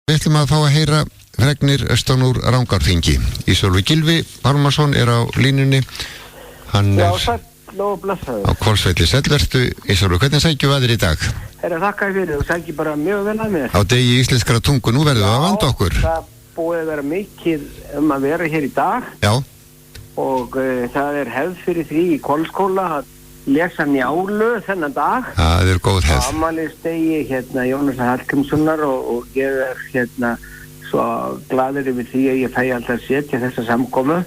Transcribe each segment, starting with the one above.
Við ætlum að fá að heyra fregnir austan úr Rangárþingi. Ísólfur Gylfi Pálmarsson á línunni. Hann Já, sæll og blessaður. á Hvolsvelli. Sællvertu, Ísólfur, hvernig sækjum við að þér í dag? Þakka fyrir, þú sækir bara mjög vel að mér. Á degi íslenskra tungu, nú verðum við að vanda okkur. Það búið að vera mikið að vera hér í dag. Já. Og það hefð fyrir því í Hvolsskóla að lesa Njálu þennan dag. Það góð hefð. Afmælisdegi Jónasar Hallgrímssonar og ég svo glaður yfir því að ég fæ alltaf að setja þessa samkomu.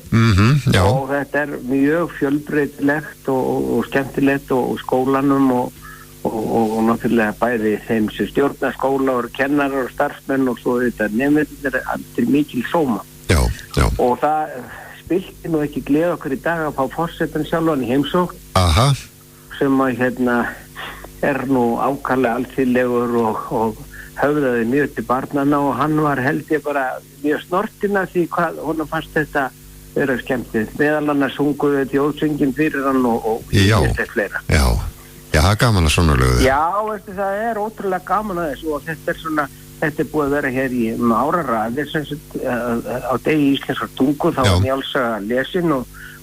Já. Og þetta mjög fjölbreytilegt og skemmtilegt og skólanum og náttúrulega bæði þeim sem stjórna skóla og kennarar og starfsmenn og svo þetta nefnir allir mikil sóma. Já. Og það spilti nú ekki gleð okkur í dag að fá forsetann sjálfan í heimsókn. Aha. Sem að nú ákaflega alþýðlegur og höfðaði mjög til barnana og hann var held ég bara mjög snortinn af því hvað honum fannst þetta vera skemmtilegt. Meðal annars sunguðu þjóðsönginn fyrir hann og þetta fleira. Já, það er gaman að svona lögðu. Já, það ótrúlega gaman að þessu og þetta búið að vera hér í áraraðir á degi íslenskrar tungu þá var Njálssaga lesin og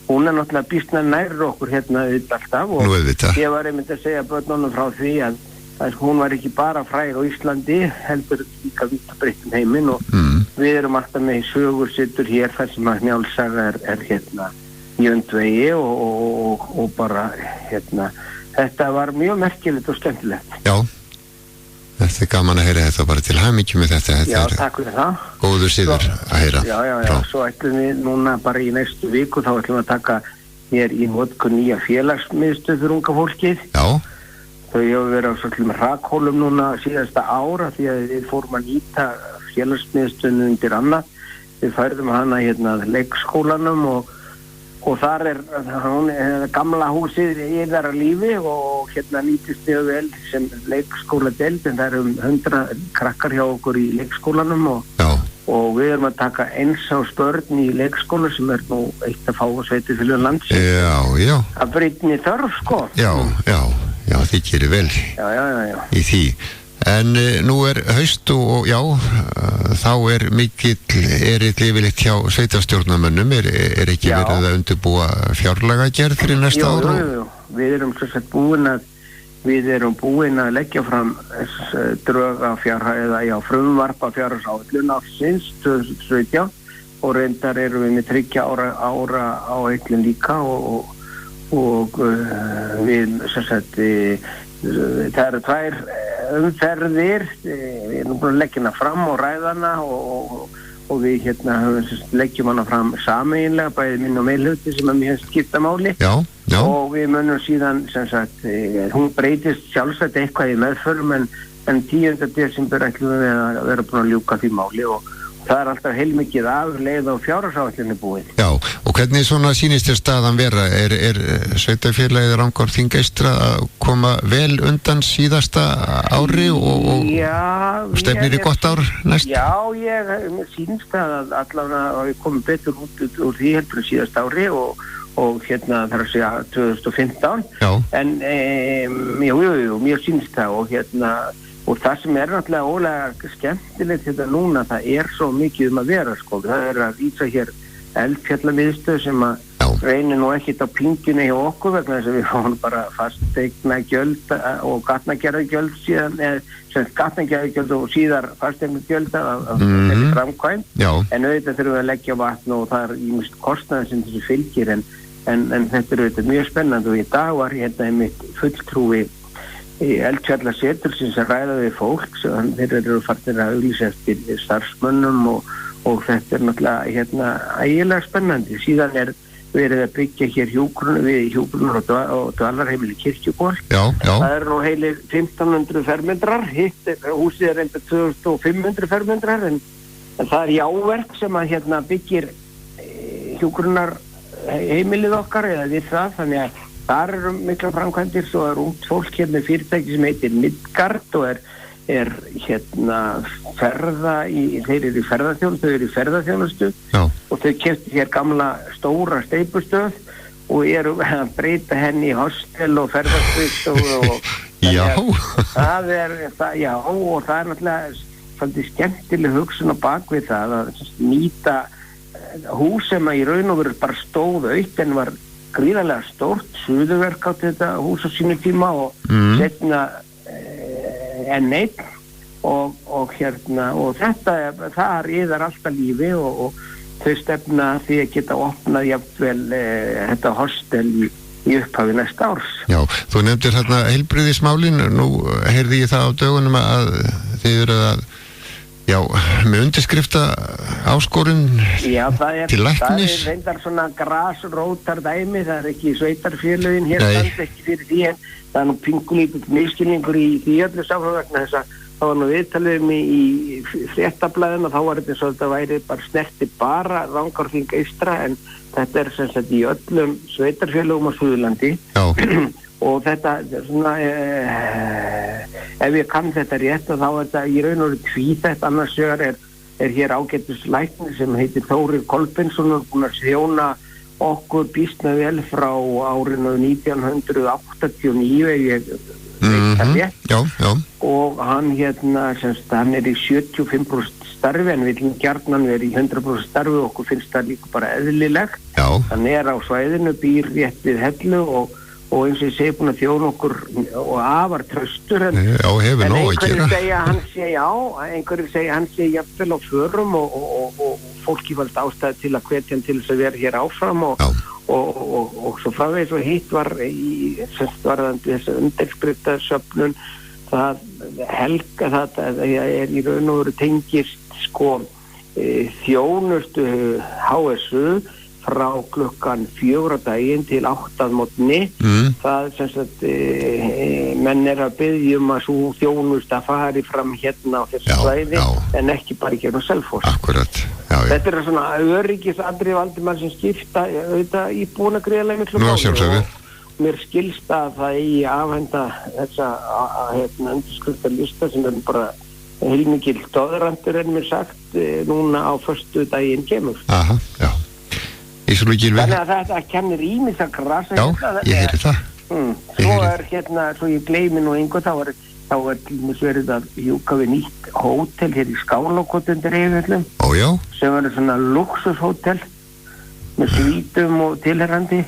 hún náttúrulega býstna nær okkur alltaf og ég var einmitt að segja börnunum frá því að hún var ekki bara fræg á Íslandi heldur líka vítt að breyttum heiminn og við erum alltaf með sögur sittur hér þar sem að Njálssaga í öndvegi og bara þetta var mjög merkilegt og skemmtilegt. Já, þetta gaman að heyra þetta bara til hamingju með þetta. Já, takk fyrir það. Góður síður að heyra. Já, svo ætlum við núna bara í næstu viku þá ætlum við að taka hér í notkun nýja félagsmiðstöð fyrir unga fólkið. Já. Þau hefur verið á svolítið rakhólum núna síðasta ára því að við fórum að nýta félagsmiðstöðinu undir annað. Við færðum hana leikskólanum og þar hún gamla húsið í þar að lífi og nýtist mjög vel sem leikskóladeild en það 100 krakkar hjá okkur í leikskólanum og við erum að taka eins árs börn í leikskóla sem nú eitt að fá á sveitarfélögum landsins. Já. Það brýtni þörf, sko. Já, þið gerir vel í því. En nú haust og þá mikill yfirleitt hjá sveitarstjórnarmönnum. Ekki verið að undirbúa fjárlagagerð fyrir næsta ár? Jú. Við erum svo sett búin að leggja fram drög af frumvarp af fjárhagsáætlun ársins 2017 og reyndar erum við með 3 ára áætlun líka og við það 2 umferðir við erum búin að leggja hana fram og ræðana og við leggjum hana fram sameiginlega bæði minn og meirihluti sem að mér skipta máli og við munum síðan hún breytist sjálfsagt eitthvað í meðförum en 10. desember ætlum við að vera búin að ljúka því máli og það alltaf heilmikið afleið á fjárhagsáætlunni búið. Já, og hvernig svona sýnist þér staðan vera? Sveitarfélagið Rangárþing eystra að koma vel undan síðasta ári og stefnir í gott ár næst? Já, ég sýnist að allavega við komum betur út úr því heldur síðasta ári og þar að segja 2015 en mjög sýnist það og það sem náttúrulega ólega skemmtilegt þetta núna, það svo mikið að vera sko, það að vísa hér eldfjallamiðstöð sem að reynir nú ekkert á pingjunni hjá okkur vegna þess að við fáum bara fasteigna gjöld og gatnagerðargjöld síðan, sem gatnagerðargjöld og síðar fasteigna gjöld af þessi framkvæmd, en auðvitað þurfum við að leggja vatn og það ímist kostnaðar sem þessu fylgir en þetta auðvitað mjög spennandi og í dag var einmitt fulltrúi í eldfjallasetursins að ræða við fólk þeir eru farnir að auglýsa eftir starfsmönnum og þetta náttúrulega ægilega spennandi. Síðan verið að byggja hér hjúkrunar og dvalarheimili Kirkjuból. Það nú heilir 1500 fermetrar, húsið reynda 2500 fermetrar en það jáverk sem að byggir hjúkrunar heimilið okkar eða við það, þannig að þar eru mikla framkvæmdir, svo ungt fólk með fyrirtæki sem heitir Midgard og þeir eru í ferðaþjónustu og þau keyptu hér gamla stóra steipustöð og eru að breyta henni í hostel og ferðarstöð og það og það náttúrulega svolítið skemmtileg hugsun á bakvið það að nýta hús sem að í raun og veru bara stóð aukt en var gríðarlega stórt. Suðurverk átti þetta hús á sínu tíma og setna N1 og þetta það riðar alltaf lífi og þau stefna því að geta opnað jafnvel þetta hostel í upphafi næsta árs. Já, þú nefndir þarna heilbrigðismálin, nú heyrði ég það á dögunum að þið eru að með undirskrifta áskorun til læknis. Það er reyndar svona grasrótar dæmi, það er ekki sveitarfélögin hér standi ekki fyrir því en það er nú pingulítið misskilningur í því öllu saman vegna þess að það var nú viðtalið í fréttablaðinu og þá var þetta svo að þetta væri bara snerti bara Rangárþing eystra en þetta er sem sagt í öllum sveitarfélögum á Suðurlandi og þetta svona ef ég kann þetta rétt og þá er þetta í raun og veru tvíþætt. Annars vegar er hér ágætis læknir sem heitir Þórir Kolbeinsson og búinn að þjóna okkur býsna vel frá árinu 1989 ef ég veit það rétt. Og hann hann er í 75% starfi en vill gjarnan vera í 100% starfi og okkur finnst það líka bara eðlilegt. Hann er á svæðinu, býr rétt við Hellu og eins og ég segi búin að þjóna okkur og afar traustur en einhverjir segja hann sé jafnvel á förum og fólki vald ástæði til að hvetja hann til þess að vera hér áfram og svo framvegis og hitt var varðandi þessa undirskrifta söfnun það helga það er í raun og veru tengist þjónustu HSU frá klukkan 4 daginn til 8 mótni. Það sem sagt menn er að biðja að svo þjónust að fari fram hérna á þessu svæði en ekki bara í hérna á Selfoss. Akkurat. Þetta er svona öryggisatriði Valdimar sem skipta auðvitað íbúna greiðlega miklu máli. Mér skilst að það eigi afhenda þessa undirskrifta lista sem er bara heilmikil doðrandur en mér sagt núna á föstu daginn kemur. Þannig að þetta kennir ímissa grasa. Ég heyri það. Svo er svo ég gleymi nú einhver, þá er til dæmis verið að hjúka við nýtt hótel hér í Skálakoti undir Eyjafjöllum. Sem verður svona luxushótel með svítum og tilherrandi.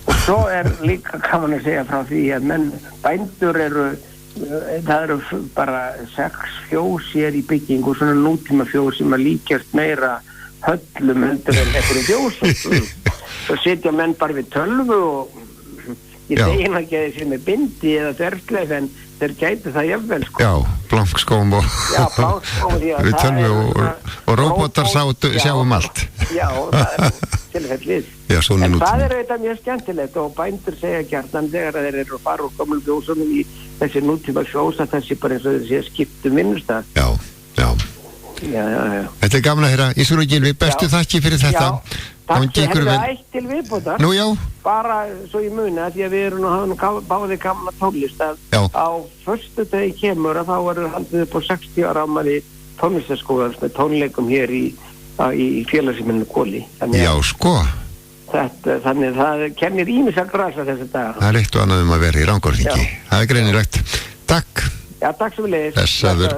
Og svo er líka gaman að segja frá því að bændur það eru bara 6 fjós hér í byggingu, svona nútíma fjós sem að líkjast meira höllum heldur en eftir fjósum. Svo sitja menn bara við tölvu og ég segi ekki að þeir sé með bindi eða þversleif en þeir gæti það jafnvel blankskóm og við tölvu og robotar sjáum allt. Það er tilfellið. En það er auðvitað mjög skemmtilegt og bændur segja gjarnan þegar þeir eru að fara úr gömlu fjósunum í þessi nútíma fjós að þessi bara eins og þessi skiptum vinnustað. Þetta er gaman að heyra. Ísur og Gylfi, bestu þakki fyrir þetta. Takk fyrir það eitt til viðbótar. Bara svo í muni að því að við erum báði gamla tónlist að á föstudegi kemur að þá verður haldið upp á 60 ára afmæli tónlistaskólans með tónleikum hér í félagsheimilinu Koli. Þannig það kennir ýmissa grasa þessi dag. Það er eitt og annað að vera í Rangárþingi. Það er greinilegt. Takk. Takk sem við leiðis. Blessaður.